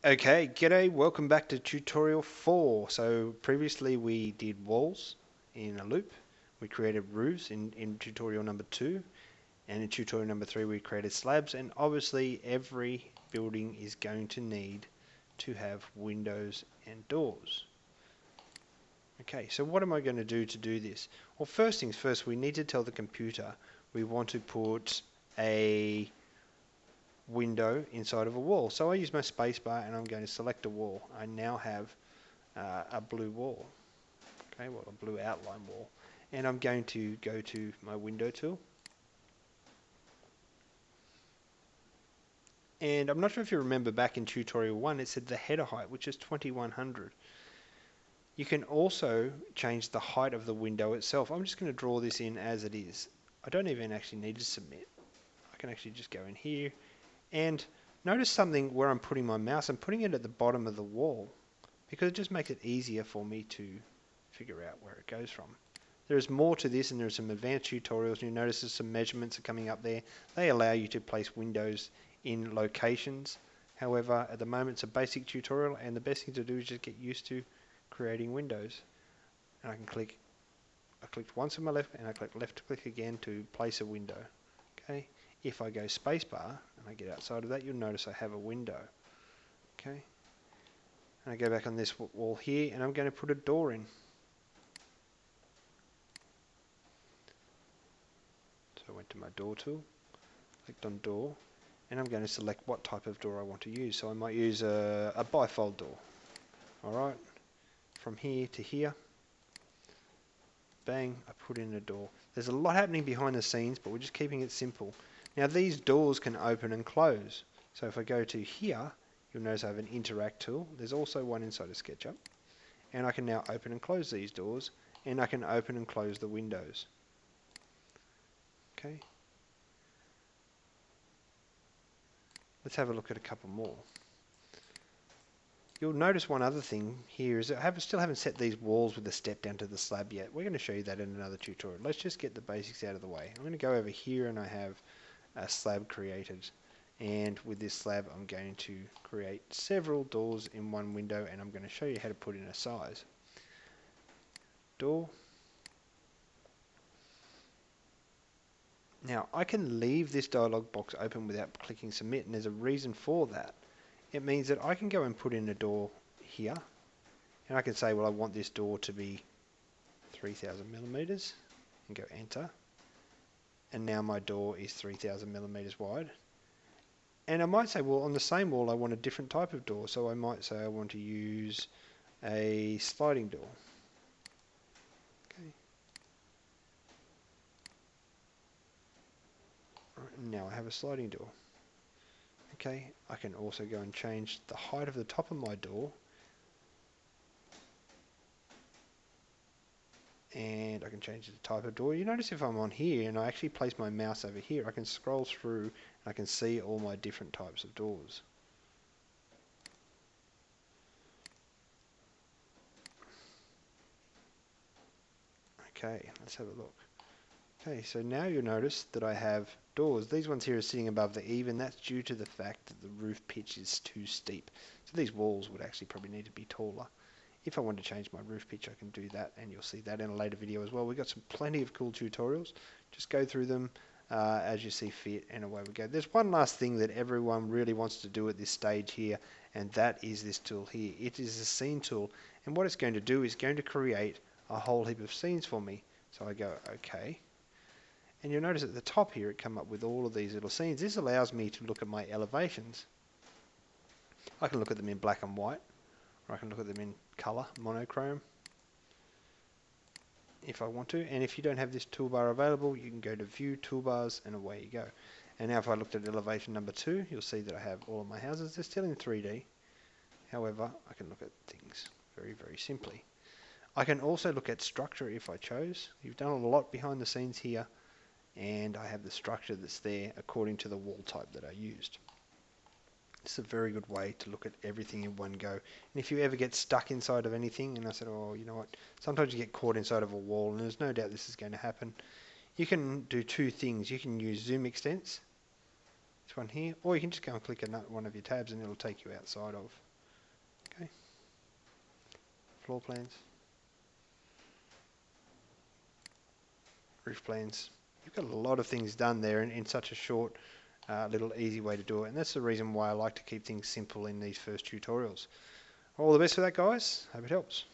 Okay, g'day, welcome back to tutorial 4. So previously we did walls in a loop, we created roofs in tutorial number 2, and in tutorial number 3 we created slabs, and obviously every building is going to need to have windows and doors. Okay, so what am I going to do this? Well, first things first, we need to tell the computer we want to put a window inside of a wall. So I use my spacebar and I'm going to select a wall. I now have a blue wall, okay, well, a blue outline wall, and I'm going to go to my window tool, and I'm not sure if you remember back in tutorial 1 it said the header height, which is 2100. You can also change the height of the window itself. I'm just going to draw this in as it is. I don't even actually need to submit. I can actually just go in here and notice something where I'm putting my mouse. I'm putting it at the bottom of the wall because it just makes it easier for me to figure out where it goes from. There is more to this, and there are some advanced tutorials, and you notice there's some measurements are coming up there. They allow you to place windows in locations. However, at the moment it's a basic tutorial, and the best thing to do is just get used to creating windows. And I clicked once on my left, and I click left click again to place a window. Okay. If I go spacebar and I get outside of that, you'll notice I have a window. Okay. And I go back on this wall here, and I'm going to put a door in. So I went to my door tool, clicked on door, and I'm going to select what type of door I want to use. So I might use a bifold door. Alright, from here to here, bang, I put in a door. There's a lot happening behind the scenes, but we're just keeping it simple. Now these doors can open and close. So if I go to here, you'll notice I have an interact tool. There's also one inside of SketchUp. And I can now open and close these doors, and I can open and close the windows. Okay. Let's have a look at a couple more. You'll notice one other thing here is that I still haven't set these walls with a step down to the slab yet. We're going to show you that in another tutorial. Let's just get the basics out of the way. I'm going to go over here, and I have a slab created, and with this slab I'm going to create several doors in one window, and I'm going to show you how to put in a size. Door. Now I can leave this dialog box open without clicking submit, and there's a reason for that. It means that I can go and put in a door here, and I can say, well, I want this door to be 3000 millimeters, and go enter, and now my door is 3000 millimeters wide. And I might say, well, on the same wall I want a different type of door, so I might say I want to use a sliding door. Okay. Right, and now I have a sliding door. Okay, I can also go and change the height of the top of my door, and I can change the type of door. You notice if I'm on here and I actually place my mouse over here, I can scroll through and I can see all my different types of doors. Okay, let's have a look. Okay, so now you'll notice that I have doors. These ones here are sitting above the eave, and that's due to the fact that the roof pitch is too steep. So these walls would actually probably need to be taller. If I want to change my roof pitch, I can do that, and you'll see that in a later video as well. We've got some plenty of cool tutorials. Just go through them as you see fit, and away we go. There's one last thing that everyone really wants to do at this stage here, and that is this tool here. It is a scene tool, and what it's going to do is going to create a whole heap of scenes for me. So I go, okay. And you'll notice at the top here it come up with all of these little scenes. This allows me to look at my elevations. I can look at them in black and white, or I can look at them in color, monochrome, if I want to. And if you don't have this toolbar available, you can go to View, Toolbars, and away you go. And now if I looked at elevation number 2, you'll see that I have all of my houses. They're still in 3D. However, I can look at things very, very simply. I can also look at structure if I chose. You've done a lot behind the scenes here, and I have the structure that's there according to the wall type that I used. It's a very good way to look at everything in one go. And if you ever get stuck inside of anything, and I said, oh, you know what, sometimes you get caught inside of a wall, and there's no doubt this is going to happen, you can do two things. You can use zoom extents, this one here, or you can just go and click one of your tabs and it'll take you outside of floor plans, roof plans. You've got a lot of things done there in such a short, little easy way to do it. And that's the reason why I like to keep things simple in these first tutorials. All the best for that, guys. Hope it helps.